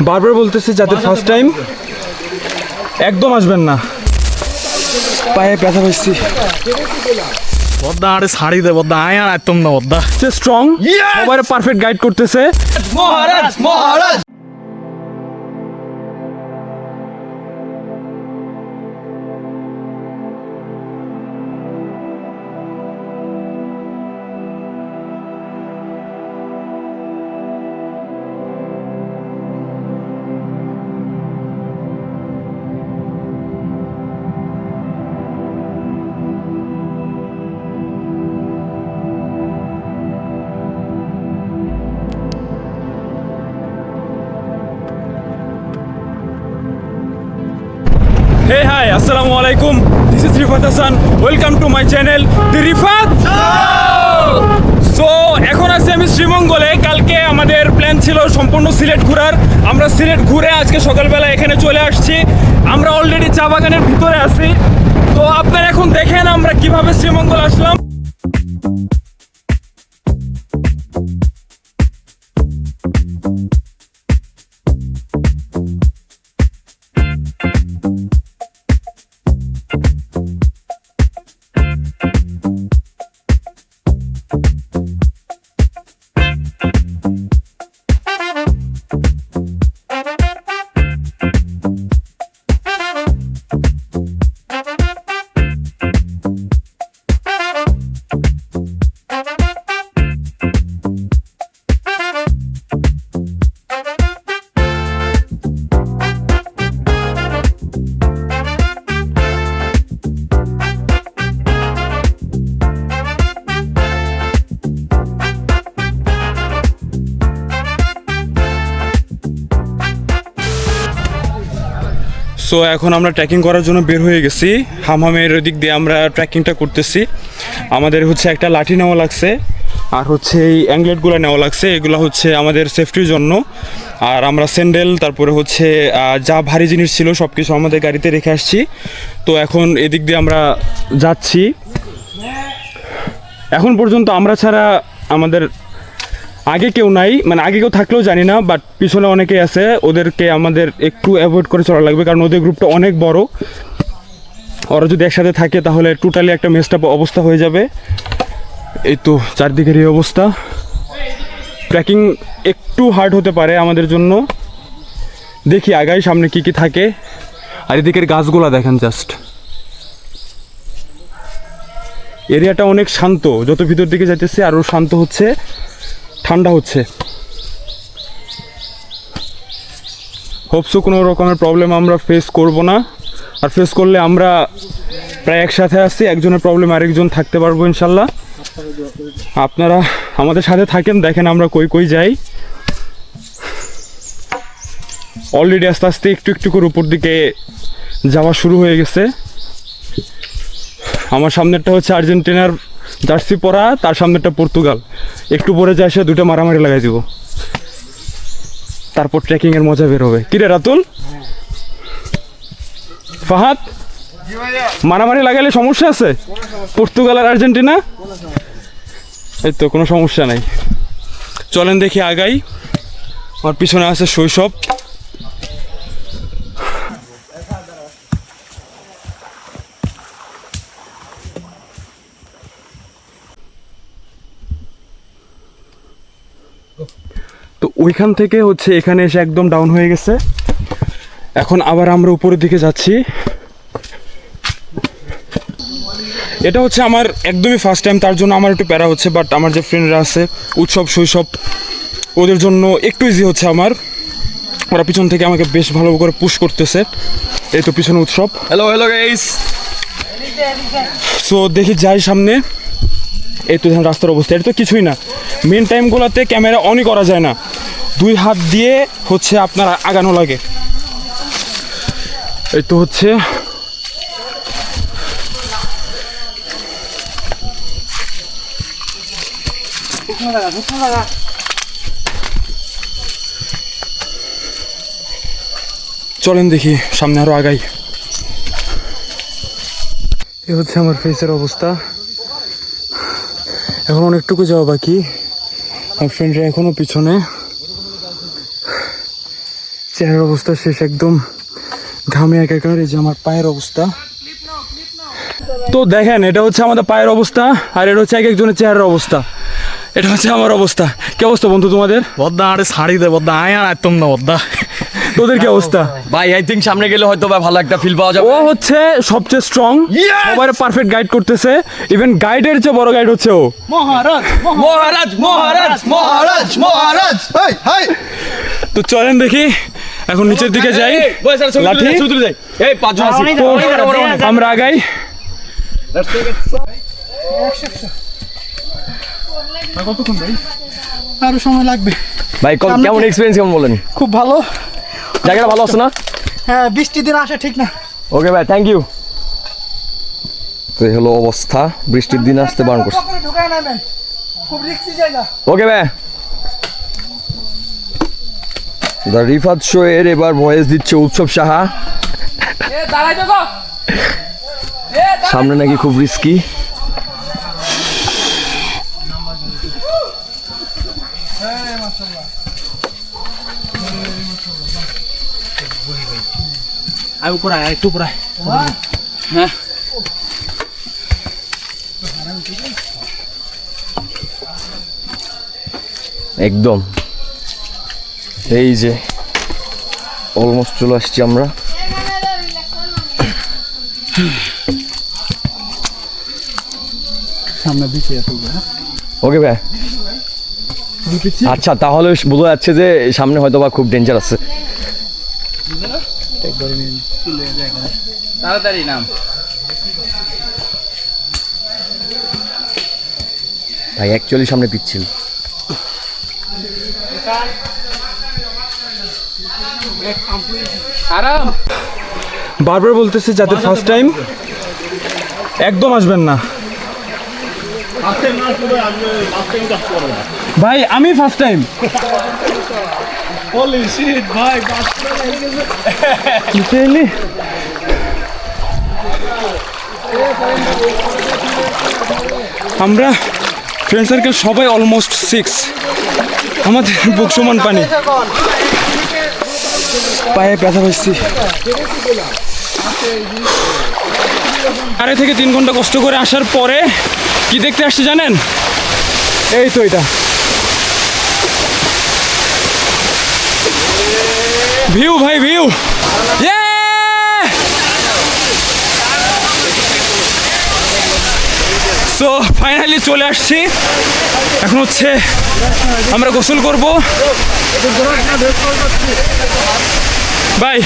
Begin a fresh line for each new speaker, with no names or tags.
বারবার বলতেছে যাদের ফার্স্ট টাইম একদম আসবেন না, পায়ে ব্যথা পাইছি।
বদ্দা আরে শাড়ি দে বদ্দা আয় আর একদম না বদ্দা
স্ট্রং, সবাই পারফেক্ট গাইড করতেছে।
মহারাজ মহারাজ
Hey hi, assalamu alaikum. This is Rifat Hassan. Welcome to my channel, The Rifat So এখন আছি আমি শ্রীমঙ্গলে। কালকে আমাদের প্ল্যান ছিল সম্পূর্ণ সিলেট ঘোরার। আমরা সিলেট ঘুরে আজকে সকালবেলা এখানে চলে আসছি। আমরা অলরেডি চা বাগানের ভিতরে আছি। তো আপনারা এখন দেখেন আমরা কিভাবে শ্রীমঙ্গল আসলাম। সো এখন আমরা ট্রেকিং করার জন্য বের হয়ে গেছি। হামহামের দিক দিয়ে আমরা ট্রেকিংটা করতেছি। আমাদের হচ্ছে একটা লাঠি নেওয়া লাগছে, আর হচ্ছে এই অ্যাংলেটগুলো নেওয়া লাগছে। এগুলো হচ্ছে আমাদের সেফটির জন্য। আর আমরা স্যান্ডেল, তারপরে হচ্ছে যা ভারী জিনিস ছিল সব কিছু আমাদের গাড়িতে রেখে আসছি। তো এখন এদিক দিয়ে আমরা যাচ্ছি। এখন পর্যন্ত আমরা ছাড়া আমাদের আগে কেউ নাই, মানে আগে কেউ থাকলেও জানি না, বাট পিছনে অনেকেই আছে। ওদেরকে আমাদের একটু অ্যাভয়েড করে চলা লাগবে, কারণ ওদের গ্রুপটা অনেক বড়। ওরা যদি একসাথে থাকে তাহলে টোটালি একটা মেসটা অবস্থা হয়ে যাবে। এই তো চারদিকের এই অবস্থা। ট্রেকিং একটু হার্ড হতে পারে আমাদের জন্য। দেখি আগাই সামনে কি কি থাকে। আর এদিকের গাছগুলা দেখেন জাস্ট। এরিয়াটা অনেক শান্ত, যত ভিতর দিকে যাইতেছে আরও শান্ত হচ্ছে, ঠান্ডা হচ্ছে। হোপসো কোনো রকমের প্রবলেম আমরা ফেস করব না। আর ফেস করলে আমরা প্রায় একসাথে আসছি, একজনের প্রবলেম আরেকজন থাকতে পারবো ইনশাল্লাহ। আপনারা আমাদের সাথে থাকেন, দেখেন আমরা কই কই যাই। অলরেডি আস্তে আস্তে একটু একটু করে উপর দিকে যাওয়া শুরু হয়ে গেছে। আমার সামনেরটা হচ্ছে আর্জেন্টিনার জার্সি পরা, তার সামনেরটা পর্তুগাল। একটু পরে যায় সে দুটো মারামারি লাগাই দিব, তারপর ট্রেকিংয়ের মজা বের হবে। কিরে রাতুল, ফাহাদ, মারামারি লাগাইলে সমস্যা আছে? পর্তুগাল আর আর্জেন্টিনা, এই তো কোনো সমস্যা নাই। চলেন দেখি আগাই। আমার পিছনে আছে শৈশব। তো ওইখান থেকে হচ্ছে এখানে এসে একদম ডাউন হয়ে গেছে। এখন আবার আমরা উপরের দিকে যাচ্ছি। এটা হচ্ছে আমার একদমই ফার্স্ট টাইম, তার জন্য আমার একটু প্যারা হচ্ছে। বাট আমার যে ফ্রেন্ডরা আছে উৎসব শৈশব, ওদের জন্য একটু ইজি হচ্ছে আমার। ওরা পিছন থেকে আমাকে বেশ ভালো করে পুশ করতেছে। এই তো পিছনে উৎসব।
Hello hello guys.
সো দেখি যাই সামনে। এই তো দেখেন রাস্তার অবস্থা। এটা তো কিছুই না। মেন টাইমগুলোতে ক্যামেরা অনই করা যায় না, দুই হাত দিয়ে হচ্ছে আপনার আগানো লাগে। এই তো হচ্ছে চলেন দেখি সামনে আরো আগাই। এ হচ্ছে আমার ফেসের অবস্থা। এখন অনেকটুকু যাওয়া বাকি। আমার ফ্রেন্ডরা এখনো পিছনে। চেহারার অবস্থা শেষ, একদম ঘামে একাকার। এই যে আমার পায়ের অবস্থা, তো দেখেন এটা হচ্ছে আমাদের পায়ের অবস্থা, আর এটা হচ্ছে এক একজনের চেহারার অবস্থা। এটা হচ্ছে আমার অবস্থা। কি অবস্থা বন্ধু তোমাদের?
বদ্দা আরে শাড়ি দে বদ্দা আয় আর আইতম না বদ্দা।
তোদের কি অবস্থা?
ভাই আই থিঙ্ক সামনে গেলে হয়তো বা ভালো একটা ফিল পাওয়া যাবে।
ও হচ্ছে সবচেয়ে স্ট্রং, সবার পারফেক্ট গাইড করতেছে, ইভেন গাইডের চেয়ে বড় গাইড হচ্ছে ও।
মহারাজ মহারাজ মহারাজ মহারাজ। হাই হাই,
তো চলেন দেখি এখন নিচের দিকে যাই। লাঠি?
এই পাঁচজন আছি।
তো আমরা আগাই।
আরো সময় লাগবে।
ভাই কেমন এক্সপেরিয়েন্স কেমন বলেন?
খুব ভালো।
জায়গাটা ভালো আছে না?
হ্যাঁ, বৃষ্টির দিন আসা ঠিক না।
ওকে ভাই, থ্যাংক ইউ। তো এই হলো অবস্থা, বৃষ্টির দিন আসতে বারণ করছে।
ঢুকায় নেবেন, খুব রিস্কি জায়গা।
ওকে ভাই। দ্য রিফাত শো এর এবার ভয়েস দিচ্ছে উৎসব সাহা। সামনে নাকি খুব রিস্কি।
আই উপরায় আর একটু উপরায়।
হ্যাঁ, একদম এই যে অলমোস্ট চলে আসছি আমরা।
সামনে দিকে এত
ওকে ভাই, আচ্ছা তাহলে বোঝা যাচ্ছে যে সামনে হয়তো বা খুব ডেঞ্জার আছে।
তাড়াতাড়ি নাম।
ভাই অ্যাকচুয়ালি সামনে পিচ্ছিল।
বারবার বলতেছে যাদের ফার্স্ট টাইম একদম আসবেন না। ভাই আমি ফার্স্ট টাইম। আমরা ফ্রেন্ড সার্কেল সবাই অলমোস্ট 6, আমাদের বুক সমান পানি, পায়ে ব্যথা পাচ্ছি। 2.5 থেকে 3 ঘন্টা কষ্ট করে আসার পরে কি দেখতে আসছে জানেন? এই তো এটা ভিউ, ভাই ভিউ। সো ফাইনালি চলে আসছি। এখন হচ্ছে আমরা গোসল করব। ভাই